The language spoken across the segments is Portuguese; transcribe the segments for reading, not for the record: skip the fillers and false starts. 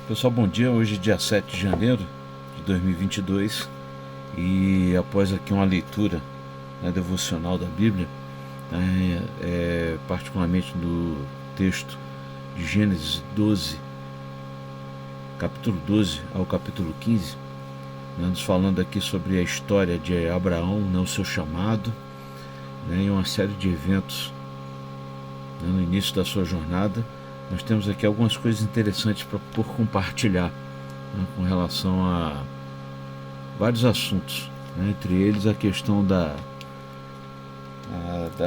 Pessoal, bom dia. Hoje é dia 7 de janeiro de 2022 e após aqui uma leitura, devocional da Bíblia, particularmente do texto de Gênesis 12, capítulo 12 ao capítulo 15, nos falando aqui sobre a história de Abraão, o seu chamado, e uma série de eventos no início da sua jornada. Nós temos aqui algumas coisas interessantes para compartilhar, com relação a vários assuntos, entre eles a questão da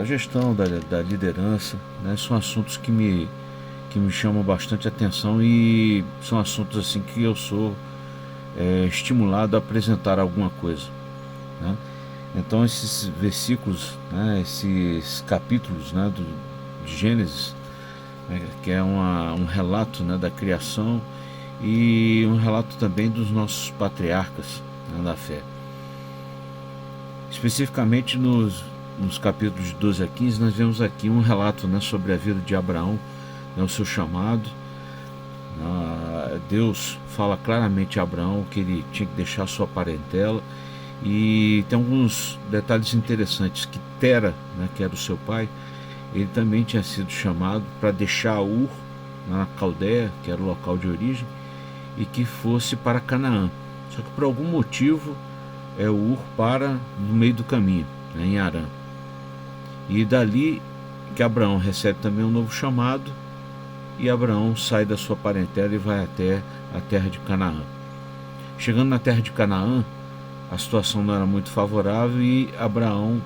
gestão, da liderança, são assuntos que me chamam bastante atenção e são assuntos assim que eu sou estimulado a apresentar alguma coisa. Então esses versículos, esses capítulos de Gênesis, que é um relato da criação e um relato também dos nossos patriarcas da fé. Especificamente nos capítulos de 12 a 15, nós vemos aqui um relato sobre a vida de Abraão, o seu chamado. Deus fala claramente a Abraão que ele tinha que deixar sua parentela, e tem alguns detalhes interessantes, que Tera, que era o seu pai, ele também tinha sido chamado para deixar Ur, na Caldeia, que era o local de origem, e que fosse para Canaã. Só que por algum motivo Ur para no meio do caminho, em Harã. E dali que Abraão recebe também um novo chamado, e Abraão sai da sua parentela e vai até a terra de Canaã. Chegando na terra de Canaã, a situação não era muito favorável e Abraão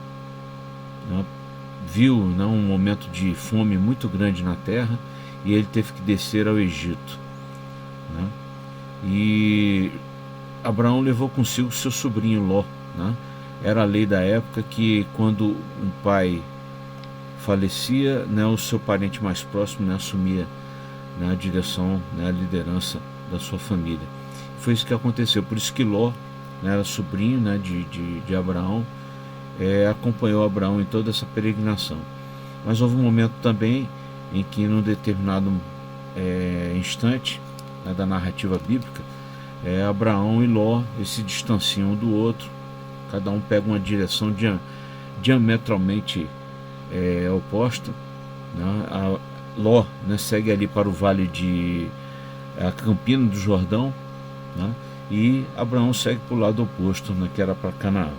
viu um momento de fome muito grande na terra, e ele teve que descer ao Egito. E Abraão levou consigo seu sobrinho Ló. Era a lei da época que quando um pai falecia, o seu parente mais próximo assumia a direção, a liderança da sua família. Foi isso que aconteceu. Por isso que Ló era sobrinho de Abraão, acompanhou Abraão em toda essa peregrinação. Mas houve um momento também em que, num determinado instante da narrativa bíblica, Abraão e Ló se distanciam um do outro, cada um pega uma direção diametralmente oposta. Ló segue ali para o vale de Campina do Jordão, e Abraão segue para o lado oposto, que era para Canaã.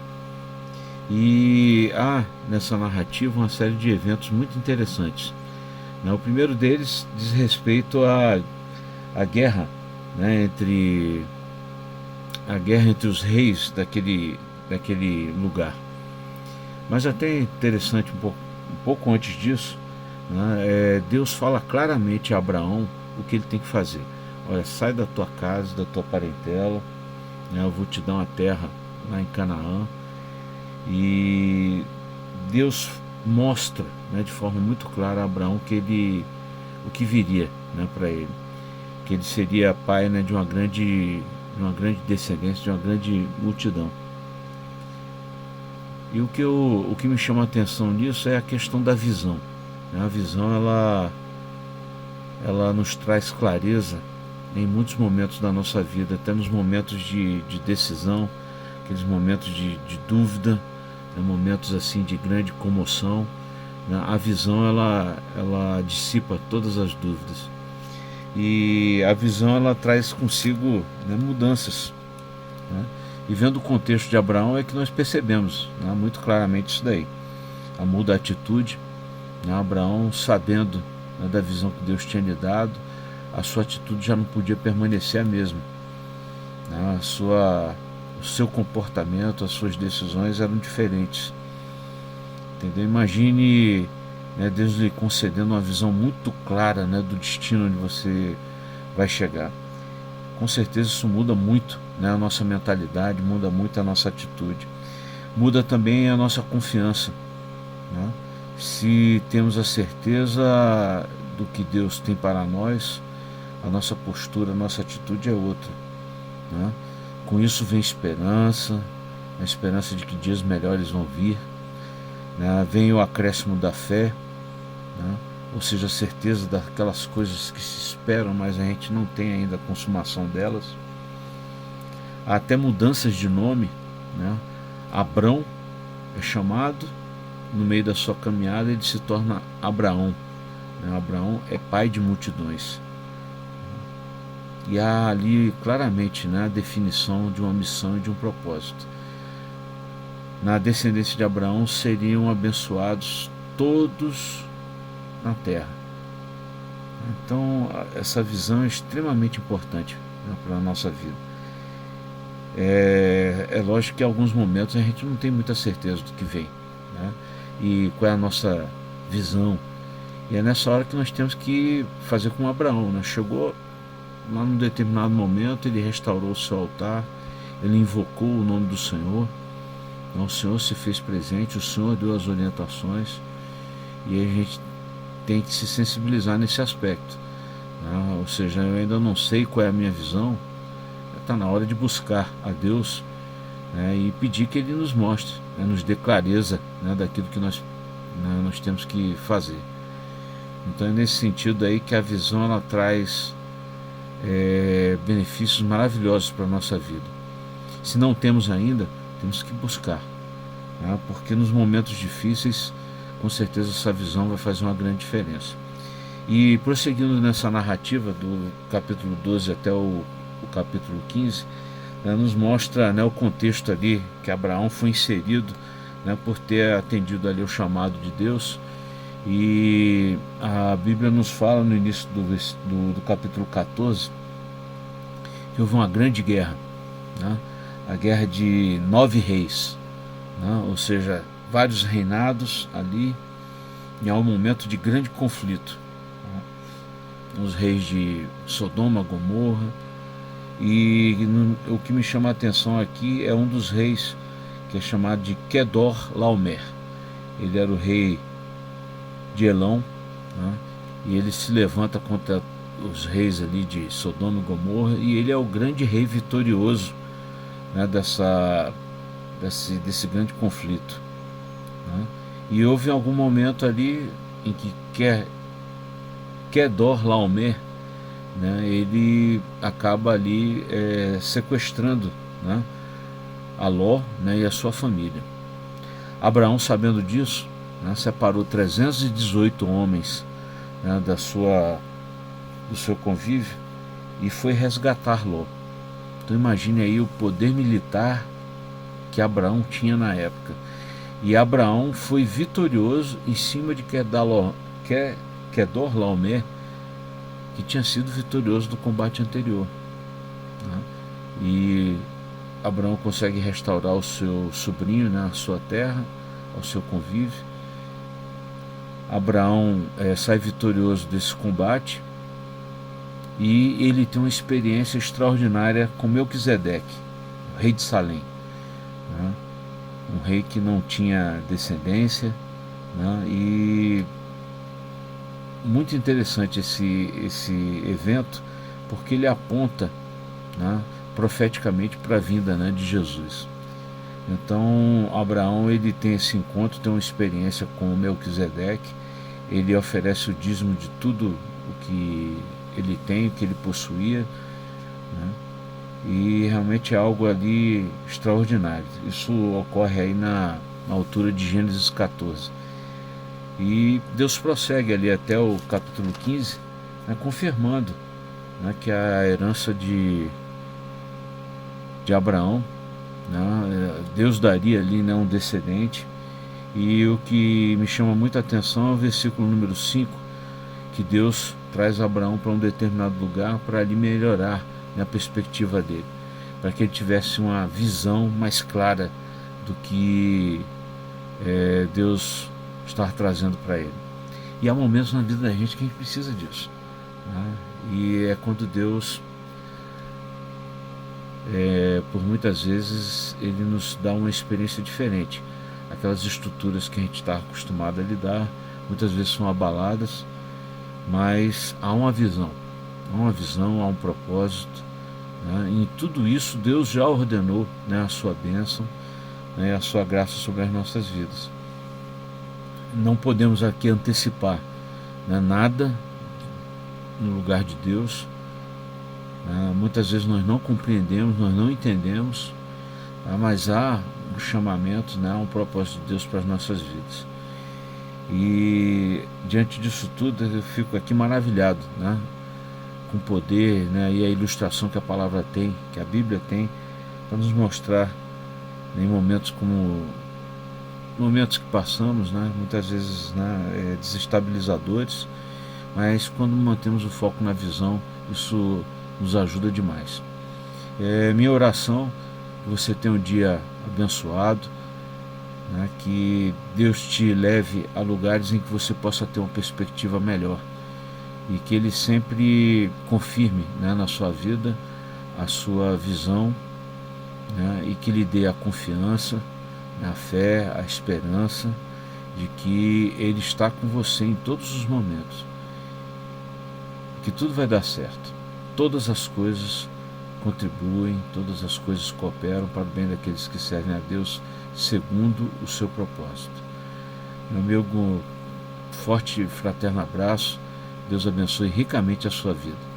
E há nessa narrativa uma série de eventos muito interessantes. O primeiro deles diz respeito à guerra, entre os reis daquele lugar. Mas até interessante, um pouco antes disso, Deus fala claramente a Abraão o que ele tem que fazer. Olha, sai da tua casa, da tua parentela, eu vou te dar uma terra lá em Canaã. E Deus mostra de forma muito clara a Abraão o que viria para ele, que ele seria pai de uma grande descendência, de uma grande multidão. E o que me chama a atenção nisso é a questão da visão. A visão ela nos traz clareza em muitos momentos da nossa vida, até nos momentos de decisão, aqueles momentos de dúvida, momentos assim de grande comoção. A visão ela dissipa todas as dúvidas, e a visão ela traz consigo mudanças. E vendo o contexto de Abraão é que nós percebemos muito claramente isso daí. Muda a atitude. Abraão, sabendo da visão que Deus tinha lhe dado, a sua atitude já não podia permanecer a mesma. O seu comportamento, as suas decisões eram diferentes. Entendeu? Imagine Deus lhe concedendo uma visão muito clara do destino onde você vai chegar. Com certeza isso muda muito a nossa mentalidade, muda muito a nossa atitude, muda também a nossa confiança. Se temos a certeza do que Deus tem para nós, a nossa postura, a nossa atitude é outra. Com isso vem esperança, a esperança de que dias melhores vem o acréscimo da fé, ou seja, a certeza daquelas coisas que se esperam, mas a gente não tem ainda a consumação delas. Há até mudanças de nome, né? Abrão é chamado, no meio da sua caminhada ele se torna Abraão, né? Abraão é pai de multidões. E há ali claramente, né, a definição de uma missão e de um propósito. Na descendência de Abraão seriam abençoados todos na terra. Então essa visão é extremamente importante, né, para a nossa vida. É lógico que em alguns momentos a gente não tem muita certeza do que vem, né, e qual é a nossa visão. E é nessa hora que nós temos que fazer como Abraão, né? Chegou lá num determinado momento, ele restaurou o seu altar, ele invocou o nome do Senhor, então, o Senhor se fez presente, o Senhor deu as orientações, e a gente tem que se sensibilizar nesse aspecto, né? Ou seja, eu ainda não sei qual é a minha visão, está na hora de buscar a Deus, né, e pedir que Ele nos mostre, né, nos dê clareza, né, daquilo que nós temos que fazer. Então é nesse sentido aí que a visão ela traz benefícios maravilhosos para a nossa vida. Se não temos ainda, temos que buscar, né, porque nos momentos difíceis, com certeza essa visão vai fazer uma grande diferença. E prosseguindo nessa narrativa do capítulo 12 até o capítulo 15, né, nos mostra, né, o contexto ali que Abraão foi inserido, né, por ter atendido ali o chamado de Deus. E a Bíblia nos fala no início do capítulo 14 que houve uma grande guerra, né, a guerra de 9 reis, né, ou seja, vários reinados ali, e há um momento de grande conflito, né, os reis de Sodoma, Gomorra, e o que me chama a atenção aqui é um dos reis que é chamado de Quedorlaomer. Ele era o rei de Elão, né, e ele se levanta contra os reis ali de Sodoma e Gomorra, e ele é o grande rei vitorioso, né, desse grande conflito, né. E houve algum momento ali em que Quedorlaomer, né, ele acaba ali sequestrando, né, a Ló, né, e a sua família. Abraão, sabendo disso, né, separou 318 homens, né, do seu convívio, e foi resgatar Ló. Então imagine aí o poder militar que Abraão tinha na época. E Abraão foi vitorioso em cima de Quedorlaomer, que tinha sido vitorioso do combate anterior, né? E Abraão consegue restaurar o seu sobrinho, né, a sua terra, ao seu convívio. Abraão sai vitorioso desse combate, e ele tem uma experiência extraordinária com Melquisedeque, o rei de Salém, né? Um rei que não tinha descendência, né? E muito interessante esse evento, porque ele aponta, né, profeticamente para a vinda, né, de Jesus. Então Abraão ele tem esse encontro, tem uma experiência com Melquisedeque, ele oferece o dízimo de tudo o que ele tem, o que ele possuía, né, e realmente é algo ali extraordinário. Isso ocorre aí na altura de Gênesis 14. E Deus prossegue ali até o capítulo 15, né, confirmando, né, que a herança de Abraão, né, Deus daria ali, né, um descendente. E o que me chama muita atenção é o versículo número 5, que Deus traz Abraão para um determinado lugar para ali melhorar, né, a perspectiva dele, para que ele tivesse uma visão mais clara do que Deus estar trazendo para ele. E há momentos na vida da gente que a gente precisa disso, né? E é quando Deus, por muitas vezes, ele nos dá uma experiência diferente. Aquelas estruturas que a gente está acostumado a lidar, muitas vezes são abaladas, mas há uma visão, há um propósito, né? E em tudo isso Deus já ordenou, né, a sua bênção, né, a sua graça sobre as nossas vidas. Não podemos aqui antecipar, né? Nada no lugar de Deus. Muitas vezes nós não compreendemos, nós não entendemos, mas há um chamamento, um propósito de Deus para as nossas vidas. E diante disso tudo eu fico aqui maravilhado, com o poder, e a ilustração que a palavra tem, que a Bíblia tem, para nos mostrar em momentos como momentos que passamos, muitas vezes desestabilizadores, mas quando mantemos o foco na visão, isso nos ajuda demais. Minha oração que você tenha um dia abençoado, que Deus te leve a lugares em que você possa ter uma perspectiva melhor e que Ele sempre confirme, na sua vida a sua visão, e que lhe dê a confiança, a fé, a esperança de que Ele está com você em todos os momentos, que tudo vai dar certo. Todas as coisas contribuem, todas as coisas cooperam para o bem daqueles que servem a Deus segundo o seu propósito. Meu amigo, forte e fraterno abraço. Deus abençoe ricamente a sua vida.